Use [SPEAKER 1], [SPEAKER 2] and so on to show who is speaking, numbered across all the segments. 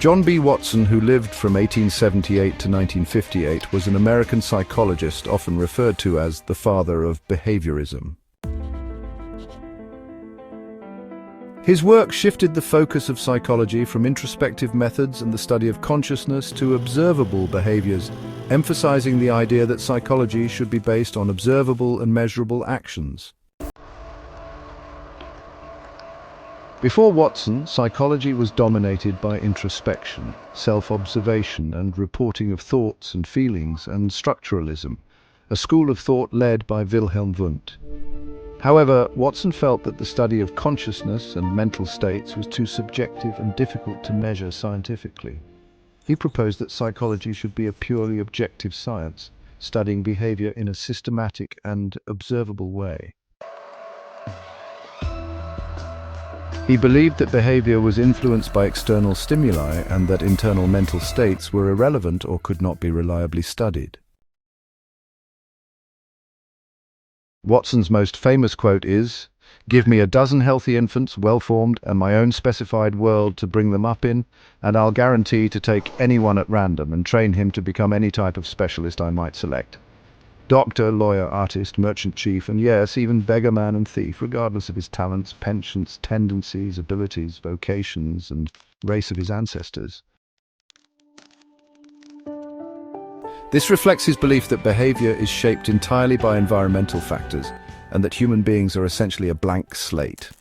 [SPEAKER 1] John B. Watson, who lived from 1878 to 1958, was an American psychologist often referred to as the father of behaviorism. His work shifted the focus of psychology from introspective methods and the study of consciousness to observable behaviors, emphasizing the idea that psychology should be based on observable and measurable actions. Before Watson, psychology was dominated by introspection, self-observation, and reporting of thoughts and feelings, and structuralism, a school of thought led by Wilhelm Wundt. However, Watson felt that the study of consciousness and mental states was too subjective and difficult to measure scientifically. He proposed that psychology should be a purely objective science, studying behavior in a systematic and observable way. He believed that behavior was influenced by external stimuli and that internal mental states were irrelevant or could not be reliably studied. Watson's most famous quote is, "Give me a dozen healthy infants, well-formed, and my own specified world to bring them up in, and I'll guarantee to take anyone at random and train him to become any type of specialist I might select. Doctor, lawyer, artist, merchant chief, and yes, even beggar, man, and thief, regardless of his talents, penchants, tendencies, abilities, vocations, and race of his ancestors." This reflects his belief that behavior is shaped entirely by environmental factors, and that human beings are essentially a blank slate.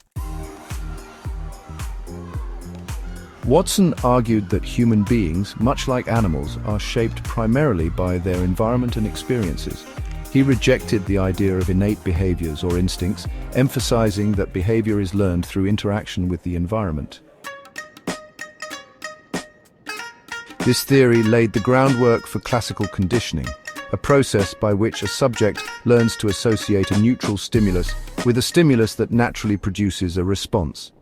[SPEAKER 1] Watson argued that human beings, much like animals, are shaped primarily by their environment and experiences. He rejected the idea of innate behaviors or instincts, emphasizing that behavior is learned through interaction with the environment. This theory laid the groundwork for classical conditioning, a process by which a subject learns to associate a neutral stimulus with a stimulus that naturally produces a response.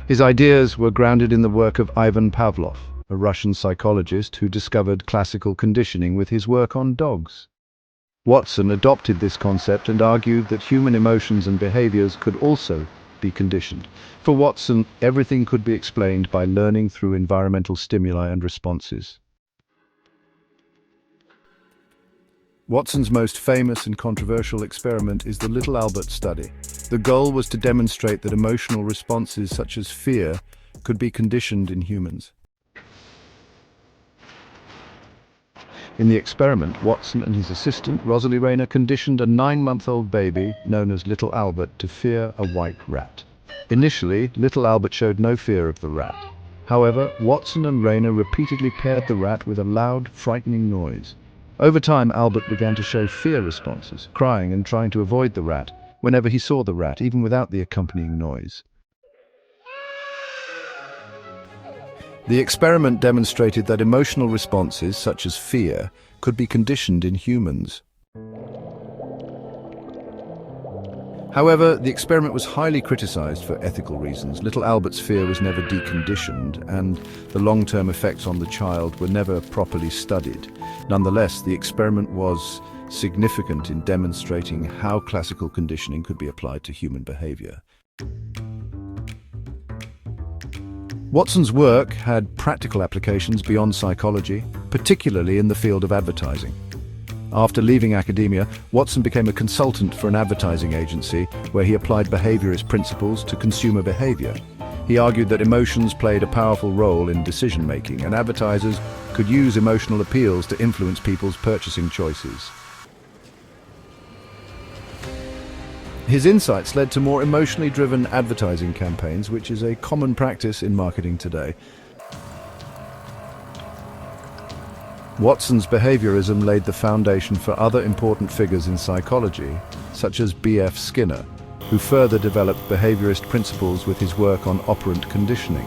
[SPEAKER 1] His ideas were grounded in the work of Ivan Pavlov, a Russian psychologist who discovered classical conditioning with his work on dogs. Watson adopted this concept and argued that human emotions and behaviors could also be conditioned. For Watson, everything could be explained by learning through environmental stimuli and responses. Watson's most famous and controversial experiment is the Little Albert study. The goal was to demonstrate that emotional responses such as fear could be conditioned in humans. In the experiment, Watson and his assistant, Rosalie Rayner, conditioned a 9-month-old baby, known as Little Albert, to fear a white rat. Initially, Little Albert showed no fear of the rat. However, Watson and Rayner repeatedly paired the rat with a loud, frightening noise. Over time, Albert began to show fear responses, crying and trying to avoid the rat whenever he saw the rat, even without the accompanying noise. The experiment demonstrated that emotional responses, such as fear, could be conditioned in humans. However, the experiment was highly criticized for ethical reasons. Little Albert's fear was never deconditioned, and the long-term effects on the child were never properly studied. Nonetheless, the experiment was significant in demonstrating how classical conditioning could be applied to human behavior. Watson's work had practical applications beyond psychology, particularly in the field of advertising. After leaving academia, Watson became a consultant for an advertising agency where he applied behaviorist principles to consumer behavior. He argued that emotions played a powerful role in decision-making, and advertisers could use emotional appeals to influence people's purchasing choices. His insights led to more emotionally driven advertising campaigns, which is a common practice in marketing today. Watson's behaviorism laid the foundation for other important figures in psychology, such as B.F. Skinner, who further developed behaviorist principles with his work on operant conditioning.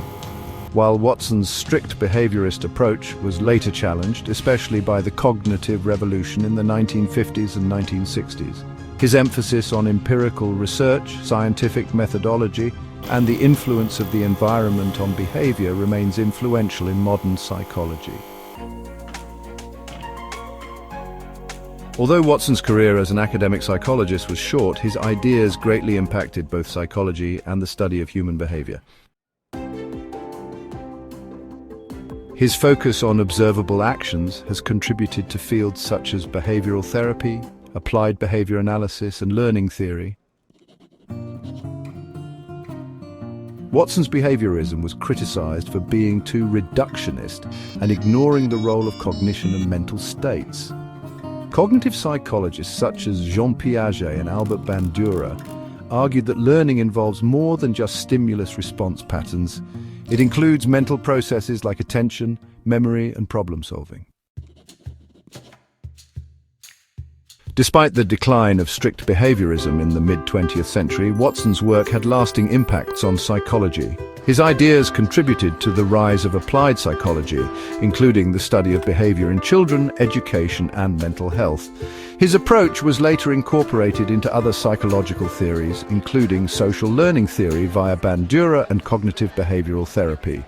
[SPEAKER 1] While Watson's strict behaviorist approach was later challenged, especially by the cognitive revolution in the 1950s and 1960s. His emphasis on empirical research, scientific methodology, and the influence of the environment on behavior remains influential in modern psychology. Although Watson's career as an academic psychologist was short, his ideas greatly impacted both psychology and the study of human behavior. His focus on observable actions has contributed to fields such as behavioral therapy, applied behavior analysis, and learning theory. Watson's behaviorism was criticized for being too reductionist and ignoring the role of cognition and mental states. Cognitive psychologists such as Jean Piaget and Albert Bandura argued that learning involves more than just stimulus-response patterns. It includes mental processes like attention, memory, and problem-solving. Despite the decline of strict behaviorism in the mid-20th century, Watson's work had lasting impacts on psychology. His ideas contributed to the rise of applied psychology, including the study of behavior in children, education, and mental health. His approach was later incorporated into other psychological theories, including social learning theory via Bandura and cognitive behavioral therapy.